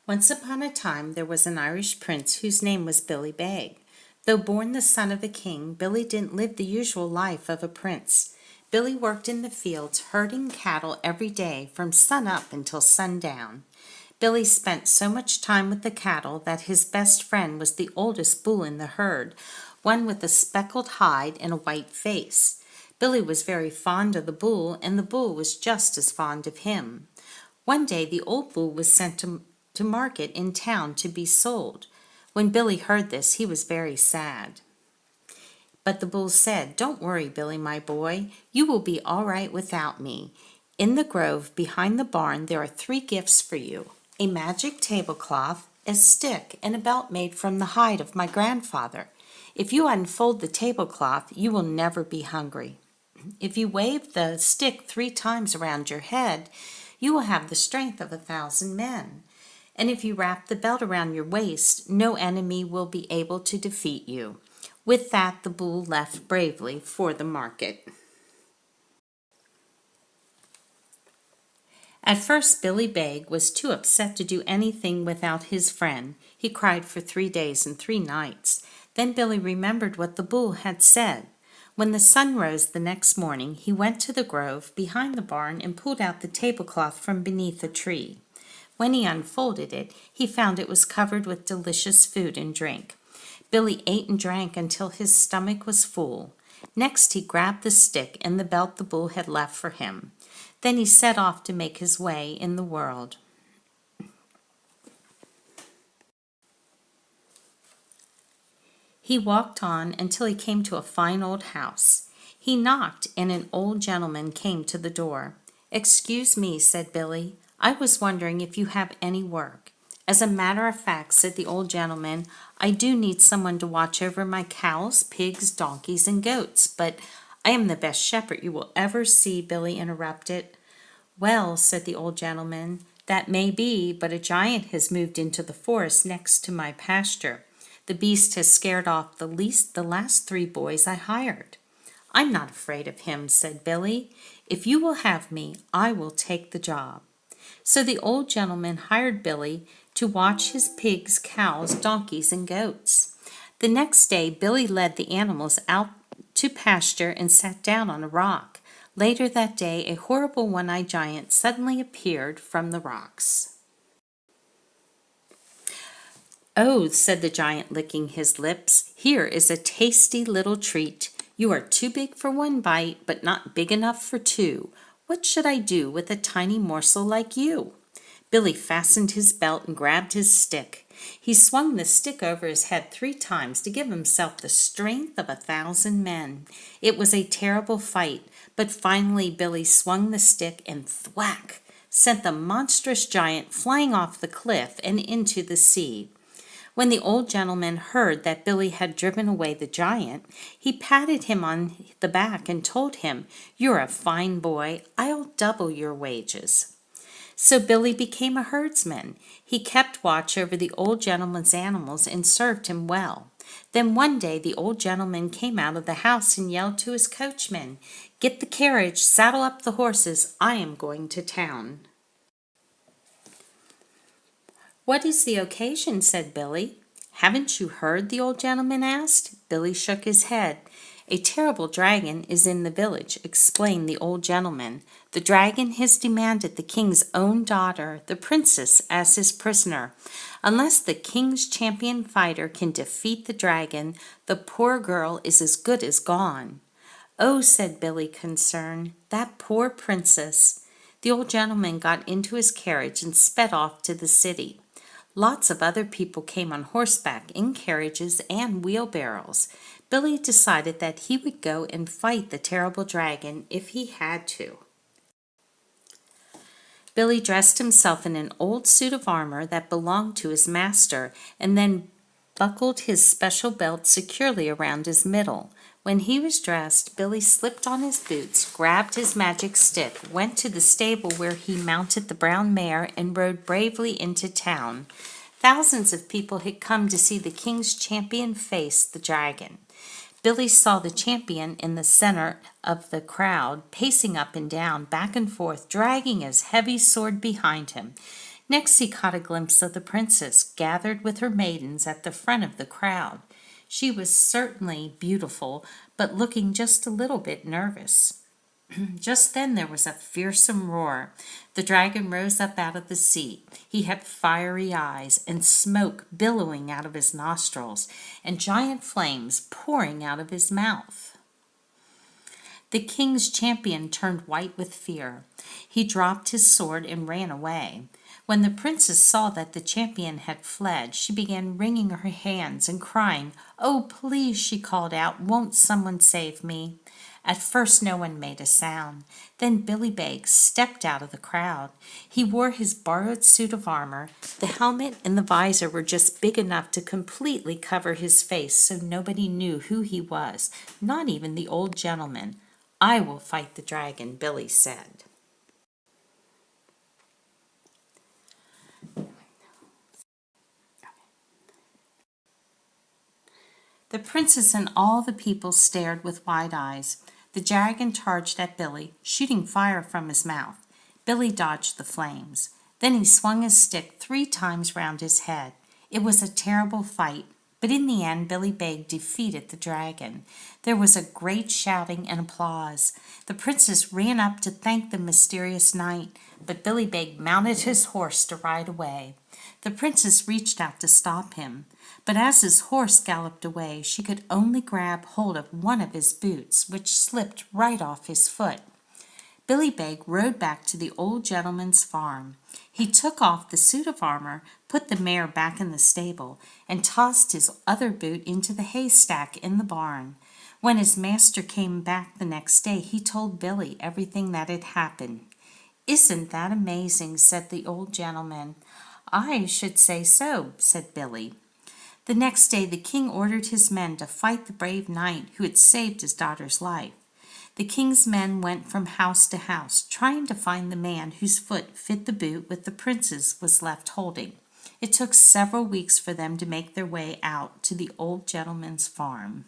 Once upon a time there was an Irish prince whose name was BillyBeg. Though born the son of a king, Billy didn't live the usual life of a prince. Billy worked in the fields, herding cattle every day from sun up until sundown. Billy spent so much time with the cattle that his best friend was the oldest bull in the herd, one with a speckled hide and a white face. Billy was very fond of the bull, and the bull was just as fond of him. One day the old bull was sent to market in town to be sold. When Billy heard this, he was very sad. But the bull said, "Don't worry, Billy, my boy. You will be all right without me. In the grove behind the barn there are 3 gifts for you: a magic tablecloth, a stick, and a belt made from the hide of my grandfather. If you unfold the tablecloth, you will never be hungry. If you wave the stick 3 times around your head, you will have the strength of 1,000 men. And if you wrap the belt around your waist, no enemy will be able to defeat you." With that, the bull left bravely for the market. At first, BillyBeg was too upset to do anything without his friend. He cried for 3 days and 3 nights. Then Billy remembered what the bull had said. When the sun rose the next morning, he went to the grove behind the barn and pulled out the tablecloth from beneath a tree. When he unfolded it, he found it was covered with delicious food and drink. Billy ate and drank until his stomach was full. Next, he grabbed the stick and the belt the bull had left for him. Then he set off to make his way in the world. He walked on until he came to a fine old house. He knocked, and an old gentleman came to the door. "Excuse me," said Billy. "I was wondering if you have any work." "As a matter of fact," said the old gentleman, "I do need someone to watch over my cows, pigs, donkeys, and goats, but I am the best shepherd you will ever see," Billy interrupted. "Well," said the old gentleman, "that may be, but a giant has moved into the forest next to my pasture. The beast has scared off the last 3 boys I hired." "I'm not afraid of him," said Billy. "If you will have me, I will take the job." So the old gentleman hired Billy to watch his pigs, cows, donkeys, and goats. The next day, Billy led the animals out to pasture and sat down on a rock. Later that day, a horrible one-eyed giant suddenly appeared from the rocks. "Oh," said the giant, licking his lips, "here is a tasty little treat. You are too big for 1 bite, but not big enough for 2. What should I do with a tiny morsel like you?" Billy fastened his belt and grabbed his stick. He swung the stick over his head 3 times to give himself the strength of 1,000 men. It was a terrible fight, but finally Billy swung the stick and thwack sent the monstrous giant flying off the cliff and into the sea. When the old gentleman heard that Billy had driven away the giant, he patted him on the back and told him, "You're a fine boy. I'll double your wages." So Billy became a herdsman. He kept watch over the old gentleman's animals and served him well. Then one day the old gentleman came out of the house and yelled to his coachman, "Get the carriage, saddle up the horses. I am going to town." "What is the occasion?" said Billy. "Haven't you heard?" the old gentleman asked. Billy shook his head. "A terrible dragon is in the village," explained the old gentleman. "The dragon has demanded the king's own daughter, the princess, as his prisoner. Unless the king's champion fighter can defeat the dragon, the poor girl is as good as gone." "Oh," said Billy, concerned, "that poor princess." The old gentleman got into his carriage and sped off to the city. Lots of other people came on horseback, in carriages and wheelbarrows. Billy decided that he would go and fight the terrible dragon if he had to. Billy dressed himself in an old suit of armor that belonged to his master, and then buckled his special belt securely around his middle. When he was dressed, Billy slipped on his boots, grabbed his magic stick, went to the stable where he mounted the brown mare, and rode bravely into town. Thousands of people had come to see the king's champion face the dragon. Billy saw the champion in the center of the crowd, pacing up and down, back and forth, dragging his heavy sword behind him. Next he caught a glimpse of the princess, gathered with her maidens at the front of the crowd. She was certainly beautiful, but looking just a little bit nervous. Just then there was a fearsome roar. The dragon rose up out of the sea. He had fiery eyes and smoke billowing out of his nostrils and giant flames pouring out of his mouth. The king's champion turned white with fear. He dropped his sword and ran away. When the princess saw that the champion had fled, she began wringing her hands and crying. "Oh, please," she called out, "won't someone save me?" At first no one made a sound. Then BillyBeg stepped out of the crowd. He wore his borrowed suit of armor. The helmet and the visor were just big enough to completely cover his face, so nobody knew who he was, not even the old gentleman. "I will fight the dragon," Billy said. The princess and all the people stared with wide eyes. The dragon charged at Billy, shooting fire from his mouth. Billy dodged the flames. Then he swung his stick 3 times round his head. It was a terrible fight, but in the end BillyBeg defeated the dragon. There was a great shouting and applause. The princess ran up to thank the mysterious knight, but BillyBeg mounted his horse to ride away. The princess reached out to stop him, but as his horse galloped away, she could only grab hold of one of his boots, which slipped right off his foot. BillyBeg rode back to the old gentleman's farm. He took off the suit of armor, put the mare back in the stable, and tossed his other boot into the haystack in the barn. When his master came back the next day, he told Billy everything that had happened. "Isn't that amazing?" said the old gentleman. "I should say so," said Billy. The next day the king ordered his men to fight the brave knight who had saved his daughter's life. The king's men went from house to house, trying to find the man whose foot fit the boot which the princess was left holding. It took several weeks for them to make their way out to the old gentleman's farm.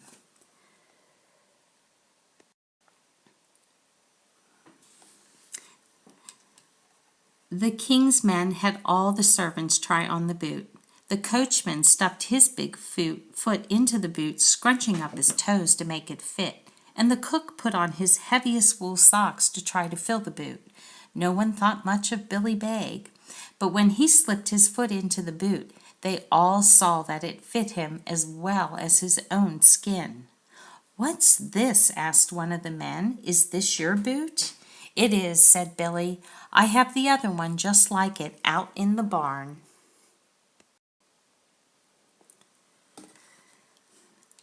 The king's men had all the servants try on the boot. The coachman stuffed his big foot into the boot, scrunching up his toes to make it fit, and the cook put on his heaviest wool socks to try to fill the boot. No one thought much of BillyBeg, but when he slipped his foot into the boot, they all saw that it fit him as well as his own skin. "What's this?" asked one of the men. "Is this your boot?" "It is," said Billy. "I have the other one just like it out in the barn."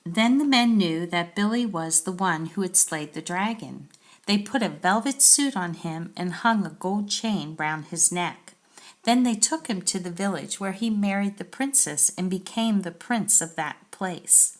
Then the men knew that Billy was the one who had slayed the dragon. They put a velvet suit on him and hung a gold chain round his neck. Then they took him to the village where he married the princess and became the prince of that place.